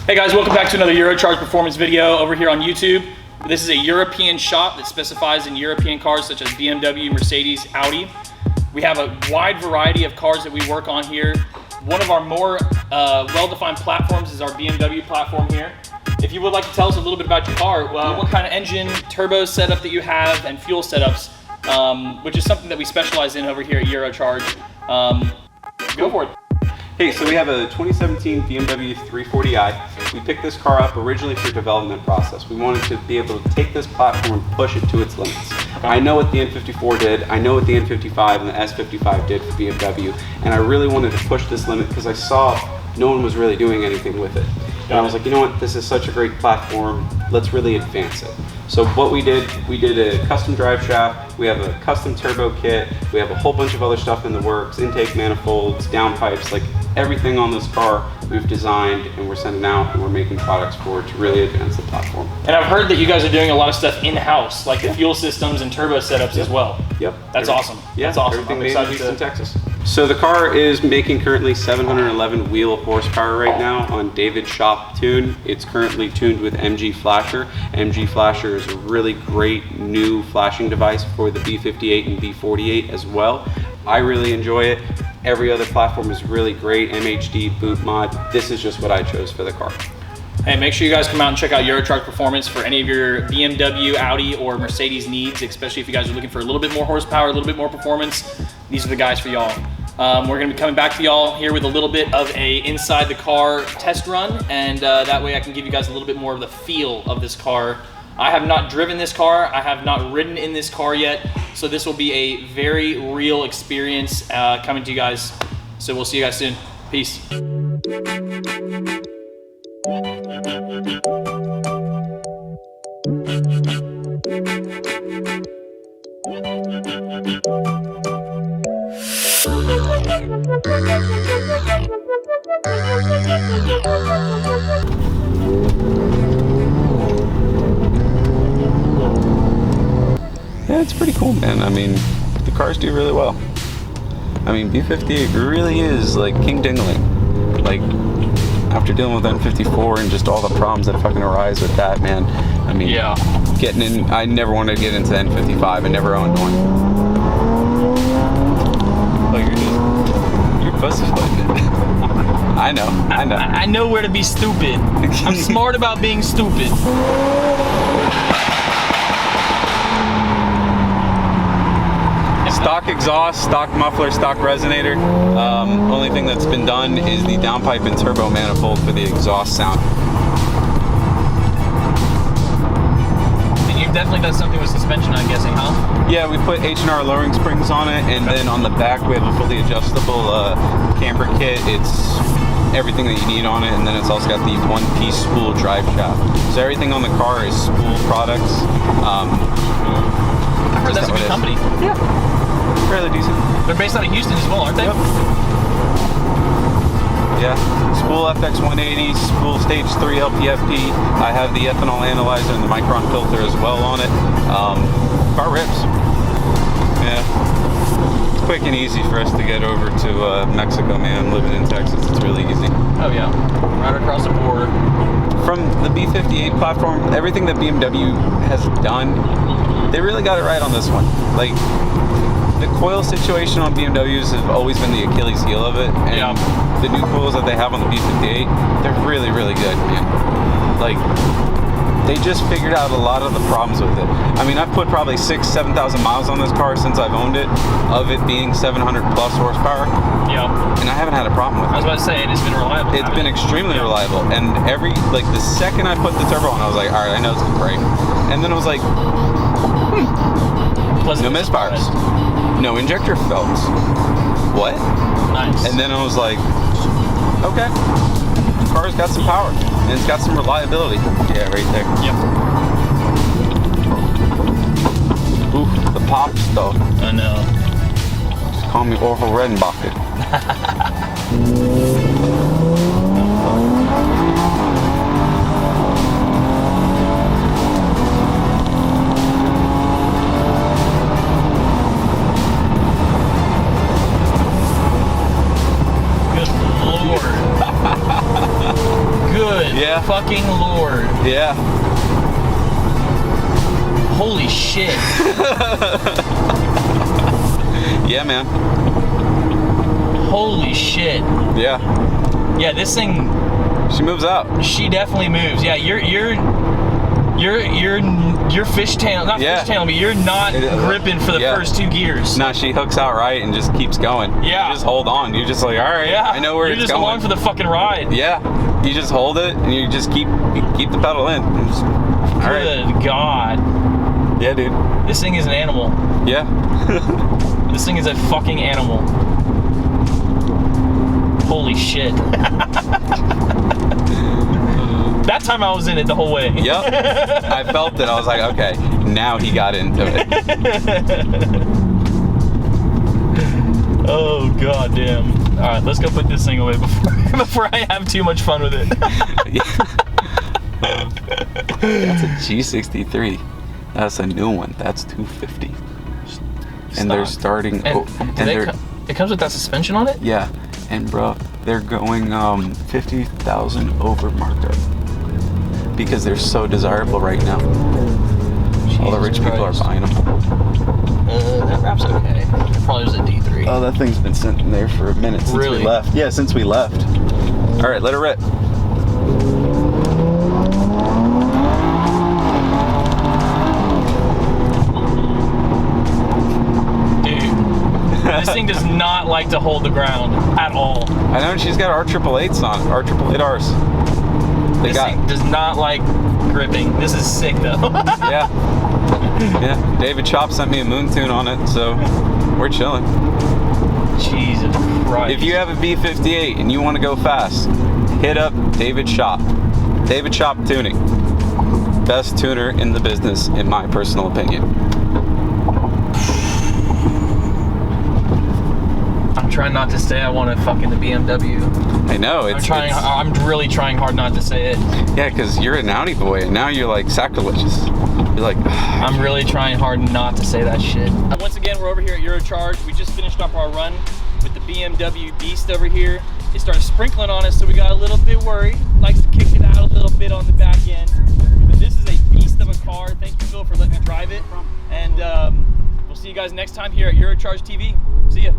Hey guys, welcome back to another Eurocharged Performance video over here on YouTube. This is a European shop that specifies in European cars such as BMW, Mercedes, Audi. We have a wide variety of cars that we work on here. One of our more well-defined platforms is our BMW platform here. If you would like to tell us a little bit about your car, what kind of engine, turbo setup that you have, and fuel setups, which is something that we specialize in over here at Eurocharged. Go for it. Hey, so we have a 2017 BMW 340i. We picked this car up originally for development process. We wanted to be able to take this platform and push it to its limits. Okay. I know what the N54 did, I know what the N55 and the S55 did for BMW, and I really wanted to push this limit because I saw no one was really doing anything with it. And I was like, you know what, this is such a great platform, let's really advance it. So what we did a custom drive shaft, we have a custom turbo kit, we have a whole bunch of other stuff in the works, intake manifolds, downpipes, like everything on this car we've designed and we're sending out and we're making products for to really advance the platform. And I've heard that you guys are doing a lot of stuff in-house, like the fuel systems and turbo setups as well. Yep. That's awesome. Yeah, that's awesome. Everything made in Houston, Texas. So the car is making currently 711 wheel horsepower right now on David Shoup tune. It's currently tuned with MG Flasher. MG Flasher is a really great new flashing device for the B58 and B48 as well. I really enjoy it. Every other platform is really great, MHD, boot mod. This is just what I chose for the car. Hey, make sure you guys come out and check out Eurocharged Performance for any of your BMW, Audi, or Mercedes needs, especially if you guys are looking for a little bit more horsepower, a little bit more performance. These are the guys for y'all. We're gonna be coming back to y'all here with a little bit of a inside the car test run, and that way I can give you guys a little bit more of the feel of this car. I have not driven this car, I have not ridden in this car yet, so this will be a very real experience coming to you guys. So we'll see you guys soon. Peace. Yeah, it's pretty cool, man. I mean, the cars do really well. I mean, B58 really is like king dingling. Like, after dealing with N54 and just all the problems that fucking arise with that, man. I mean, yeah. Getting in, I never wanted to get into the N55. I never owned one. Like, you're pussyfooting it. I know. I know where to be stupid. I'm smart about being stupid. Stock exhaust, stock muffler, stock resonator. Only thing that's been done is the downpipe and turbo manifold for the exhaust sound. And you've definitely done something with suspension, I'm guessing, huh? Yeah, we put H&R lowering springs on it, and then on the back we have a fully adjustable camber kit. It's everything that you need on it, and then it's also got the one-piece spool drive shaft. So everything on the car is spool products. I heard that's a good company. Yeah. Fairly decent. They're based out of Houston as well, aren't they? Yep. Yeah. Spool FX 180, Spool Stage 3 LPFP. I have the ethanol analyzer and the micron filter as well on it. Car rips. Yeah. It's quick and easy for us to get over to Mexico, man. Living in Texas, it's really easy. Oh yeah. Right across the border. From the B58 platform, everything that BMW has done, they really got it right on this one. Like, the coil situation on BMWs has always been the Achilles heel of it, and the new coils that they have on the B58, they're really, really good, man. Like, they just figured out a lot of the problems with it. I mean, I've put probably 7,000 miles on this car since I've owned it, of it being 700 plus horsepower. Yeah. And I haven't had a problem with it. I was about to say, it's been reliable. It's been extremely reliable, and the second I put the turbo on, I was like, all right, I know it's gonna break. And then I was like, no misfires, no injector felts. What? Nice. And then I was like, okay, the car's got some power and it's got some reliability. Yeah, right there. Yep. Ooh, the pops though. I know. Just call me Orville Redenbacher. Yeah. fucking Lord. Yeah. Holy shit. Yeah, man. Holy shit. Yeah. Yeah, this thing, She moves up. she definitely moves. Yeah, you're fishtail, not Yeah. fishtailing, but you're not gripping for the first 2 gears. No, she hooks out right and just keeps going. Yeah. You just hold on. You're just like, all right, Yeah, I know where you're it's just going. along for the fucking ride. Yeah. You just hold it and you just keep the pedal in. And just, all right. Good God. Yeah, dude. This thing is an animal. Yeah. This thing is a fucking animal. Holy shit. That time I was in it the whole way. Yep. I felt it. I was like, okay, now he got into it. Oh, god damn. Alright, let's go put this thing away before I have too much fun with it. That's a G63. That's a new one. That's 250. And they're starting. And it comes with that suspension on it? Yeah. And bro, they're going 50,000 over markup because they're so desirable right now. All the rich people are buying them. That wrap's okay. It probably was a D3. Oh, that thing's been sitting there for a minute since Really? we left. Yeah, since we left. All right, let her rip. This thing does not like to hold the ground at all. I know, and she's got R888s on it, R888Rs. This thing does not like gripping. This is sick though. Yeah. Yeah. David Shoup sent me a moon tune on it, so we're chilling. Jesus Christ. If you have a B58 and you want to go fast, hit up David Shoup. David Shoup Tuning. Best tuner in the business, in my personal opinion. I'm trying not to say I want to fucking the BMW. I know. I'm really trying hard not to say it. Yeah, because you're an Audi boy, and now you're like sacrilegious. You're like, I'm really trying hard not to say that shit. Once again, we're over here at Eurocharged. We just finished up our run with the BMW Beast over here. It started sprinkling on us, so we got a little bit worried. Likes to kick it out a little bit on the back end. But this is a beast of a car. Thank you, Phil, for letting me drive it. And we'll see you guys next time here at Eurocharged TV. See ya.